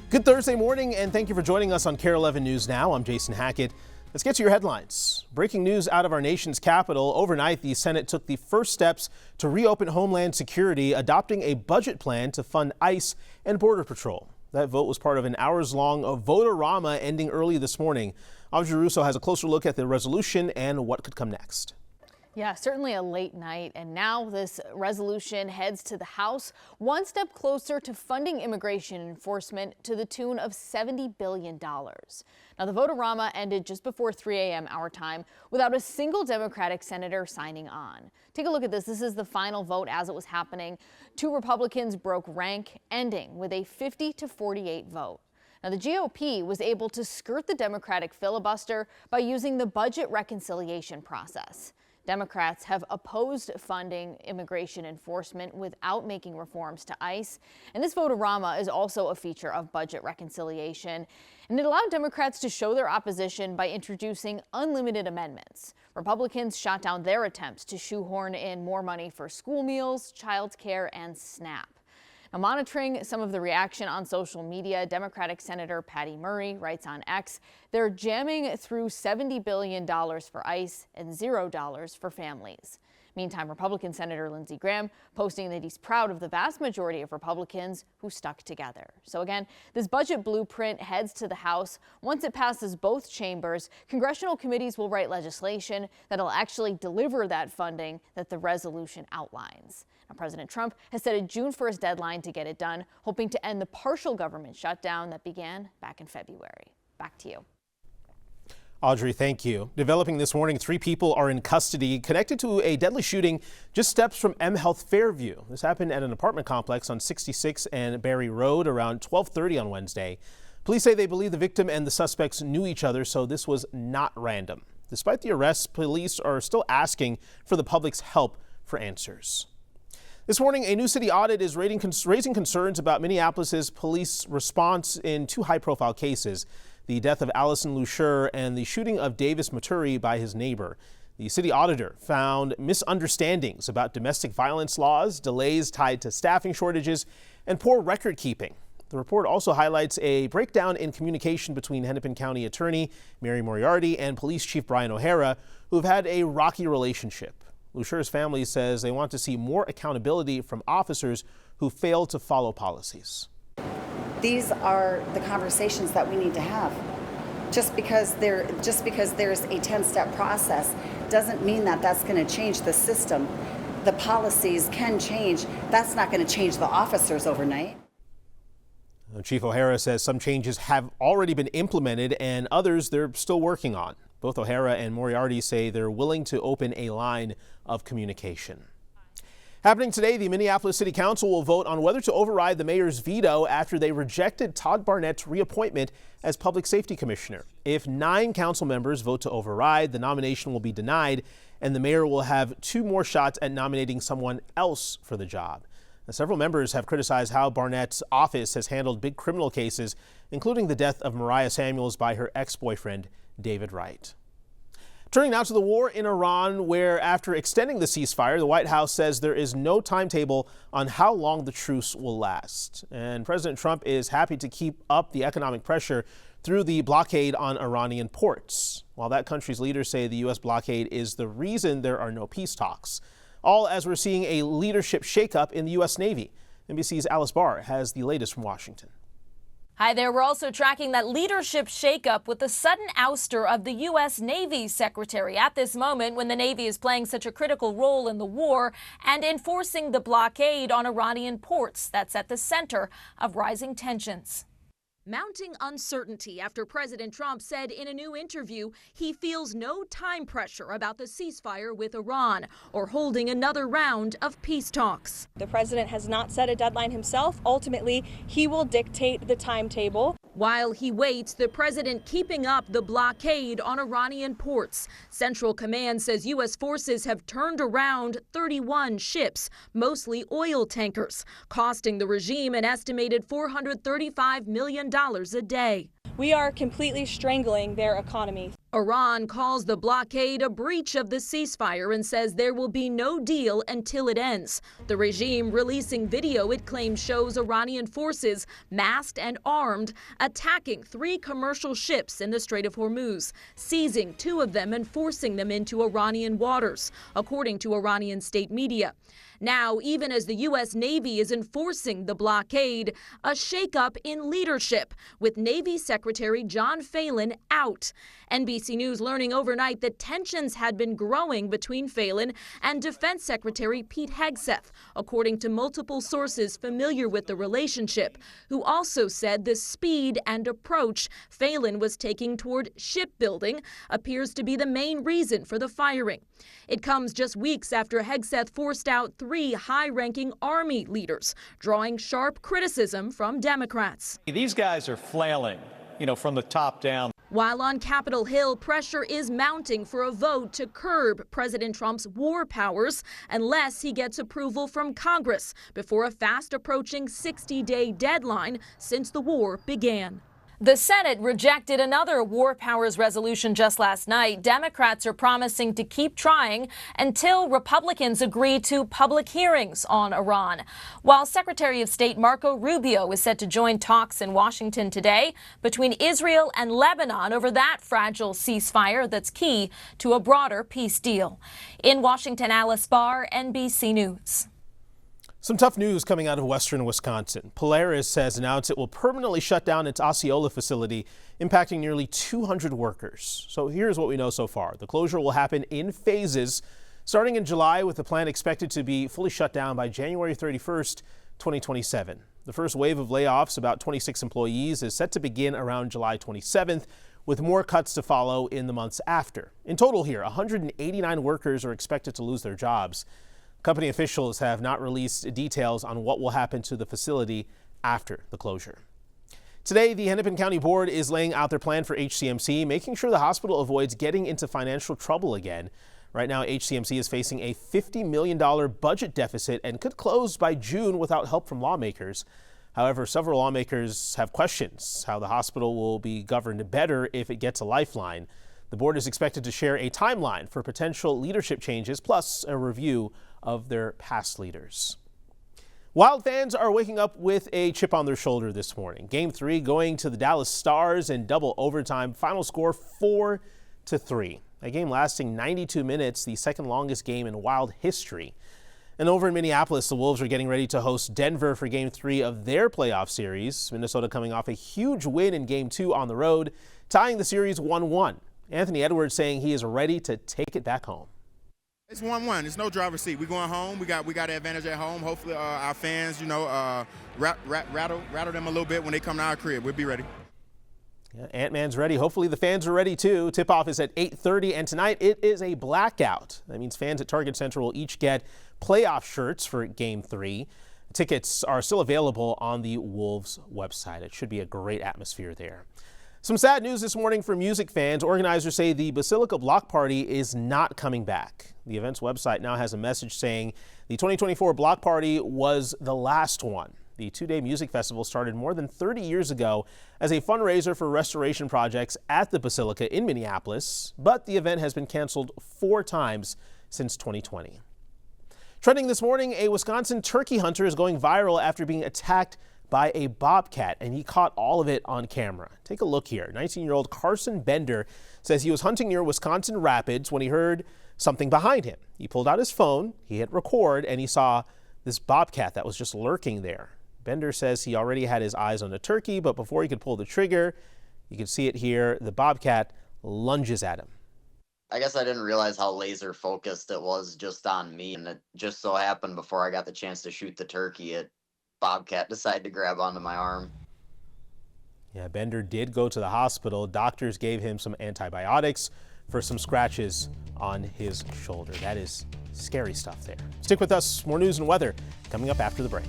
Good Thursday morning, and thank you for joining us on Kare 11 News Now. I'm Jason Hackett. Let's get to your headlines. Breaking news out of our nation's capital. Overnight, the Senate took the first steps to reopen Homeland Security, adopting a budget plan to fund ICE and Border Patrol. That vote was part of an hours-long vote-a-rama ending early this morning. Audrey Russo has a closer look at the resolution and what could come next. Yeah, certainly a late night, and now this resolution heads to the House, one step closer to funding immigration enforcement to the tune of $70 billion. Now, the vote-a-rama ended just before 3 a.m. our time without a single Democratic senator signing on. Take a look at this. This is the final vote as it was happening. 2 Republicans broke rank, ending with a 50-48 vote. Now, the GOP was able to skirt the Democratic filibuster by using the budget reconciliation process. Democrats have opposed funding immigration enforcement without making reforms to ICE. And this vote-a-rama is also a feature of budget reconciliation. And it allowed Democrats to show their opposition by introducing unlimited amendments. Republicans shot down their attempts to shoehorn in more money for school meals, child care, and SNAP. Now, monitoring some of the reaction on social media, Democratic Senator Patty Murray writes on X, they're jamming through $70 billion for ICE and $0 for families. Meantime, Republican Senator Lindsey Graham posting that he's proud of the vast majority of Republicans who stuck together. So again, this budget blueprint heads to the House. Once it passes both chambers, congressional committees will write legislation that'll actually deliver that funding that the resolution outlines. Now, President Trump has set a June 1st deadline to get it done, hoping to end the partial government shutdown that began back in February. Back to you. Audrey, thank you. Developing this morning, 3 people are in custody connected to a deadly shooting just steps from M Health Fairview. This happened at an apartment complex on 66 and Barry Road around 12:30 on Wednesday. Police say they believe the victim and the suspects knew each other, so this was not random. Despite the arrests, police are still asking for the public's help for answers. This morning, a new city audit is raising concerns about Minneapolis's police response in 2 high-profile cases: the death of Allison Lusher and the shooting of Davis Maturi by his neighbor. The city auditor found misunderstandings about domestic violence laws, delays tied to staffing shortages, and poor record keeping. The report also highlights a breakdown in communication between Hennepin County Attorney Mary Moriarty and Police Chief Brian O'Hara, who have had a rocky relationship. Lusher's family says they want to see more accountability from officers who fail to follow policies. These are the conversations that we need to have. Just because there's a 10-step process doesn't mean that that's going to change the system. The policies can change. That's not going to change the officers overnight. Chief O'Hara says some changes have already been implemented and others they're still working on. Both O'Hara and Moriarty say they're willing to open a line of communication. Happening today, the Minneapolis City Council will vote on whether to override the mayor's veto after they rejected Todd Barnett's reappointment as Public Safety Commissioner. If 9 council members vote to override, the nomination will be denied, and the mayor will have 2 more shots at nominating someone else for the job. Now, several members have criticized how Barnett's office has handled big criminal cases, including the death of Mariah Samuels by her ex-boyfriend, David Wright. Turning now to the war in Iran, where after extending the ceasefire, the White House says there is no timetable on how long the truce will last. And President Trump is happy to keep up the economic pressure through the blockade on Iranian ports, while that country's leaders say the U.S. blockade is the reason there are no peace talks. All as we're seeing a leadership shakeup in the U.S. Navy. NBC's Alice Barr has the latest from Washington. Hi there. We're also tracking that leadership shakeup with the sudden ouster of the U.S. Navy Secretary at this moment when the Navy is playing such a critical role in the war and enforcing the blockade on Iranian ports that's at the center of rising tensions. Mounting uncertainty after President Trump said in a new interview he feels no time pressure about the ceasefire with Iran or holding another round of peace talks. The president has not set a deadline himself. Ultimately, he will dictate the timetable. While he waits, the president keeping up the blockade on Iranian ports. Central Command says U.S. forces have turned around 31 ships, mostly oil tankers, costing the regime an estimated $435 million a day. We are completely strangling their economy. Iran calls the blockade a breach of the ceasefire and says there will be no deal until it ends. The regime releasing video it claims shows Iranian forces, masked and armed, attacking 3 commercial ships in the Strait of Hormuz, seizing 2 of them and forcing them into Iranian waters, according to Iranian state media. Now, even as the U.S. Navy is enforcing the blockade, a shakeup in leadership, with Navy Secretary John Phelan out. NBC News learning overnight that tensions had been growing between Phelan and Defense Secretary Pete Hegseth, according to multiple sources familiar with the relationship, who also said the speed and approach Phelan was taking toward shipbuilding appears to be the main reason for the firing. It comes just weeks after Hegseth forced out 3 high-ranking Army leaders, drawing sharp criticism from Democrats. These guys are flailing, from the top down. While on Capitol Hill, pressure is mounting for a vote to curb President Trump's war powers unless he gets approval from Congress before a fast-approaching 60-day deadline since the war began. The Senate rejected another war powers resolution just last night. Democrats are promising to keep trying until Republicans agree to public hearings on Iran. While Secretary of State Marco Rubio is set to join talks in Washington today between Israel and Lebanon over that fragile ceasefire that's key to a broader peace deal. In Washington, Alice Barr, NBC News. Some tough news coming out of western Wisconsin. Polaris has announced it will permanently shut down its Osceola facility, impacting nearly 200 workers. So here's what we know so far. The closure will happen in phases, starting in July, with the plant expected to be fully shut down by January 31st, 2027. The first wave of layoffs, about 26 employees, is set to begin around July 27th, with more cuts to follow in the months after. In total here, 189 workers are expected to lose their jobs. Company officials have not released details on what will happen to the facility after the closure. Today, the Hennepin County Board is laying out their plan for HCMC, making sure the hospital avoids getting into financial trouble again. Right now, HCMC is facing a $50 million budget deficit and could close by June without help from lawmakers. However, several lawmakers have questions how the hospital will be governed better if it gets a lifeline. The board is expected to share a timeline for potential leadership changes, plus a review of their past leaders. Wild fans are waking up with a chip on their shoulder this morning. Game 3 going to the Dallas Stars in double overtime. Final score 4-3. A game lasting 92 minutes, the second longest game in Wild history. And over in Minneapolis, the Wolves are getting ready to host Denver for Game 3 of their playoff series. Minnesota coming off a huge win in Game 2 on the road, tying the series 1-1. Anthony Edwards saying he is ready to take it back home. It's 1-1. It's no driver's seat. We're going home. We got the advantage at home. Hopefully our fans, rattle them a little bit when they come to our crib. We'll be ready. Yeah, Ant-Man's ready. Hopefully the fans are ready too. Tip-off is at 8:30, and tonight it is a blackout. That means fans at Target Center will each get playoff shirts for Game 3. Tickets are still available on the Wolves website. It should be a great atmosphere there. Some sad news this morning for music fans. Organizers say the Basilica Block Party is not coming back. The event's website now has a message saying the 2024 Block Party was the last one. The 2-day music festival started more than 30 years ago as a fundraiser for restoration projects at the Basilica in Minneapolis, but the event has been canceled 4 times since 2020. Trending this morning, a Wisconsin turkey hunter is going viral after being attacked by a bobcat, and he caught all of it on camera. Take a look here. 19-year-old Carson Bender says he was hunting near Wisconsin Rapids when he heard something behind him. He pulled out his phone, he hit record, and he saw this bobcat that was just lurking there. Bender says he already had his eyes on the turkey, but before he could pull the trigger, you can see it here, the bobcat lunges at him. I guess I didn't realize how laser focused it was just on me, and it just so happened before I got the chance to shoot the turkey, bobcat decided to grab onto my arm. Yeah, Bender did go to the hospital. Doctors gave him some antibiotics for some scratches on his shoulder. That is scary stuff there. Stick with us. More news and weather coming up after the break.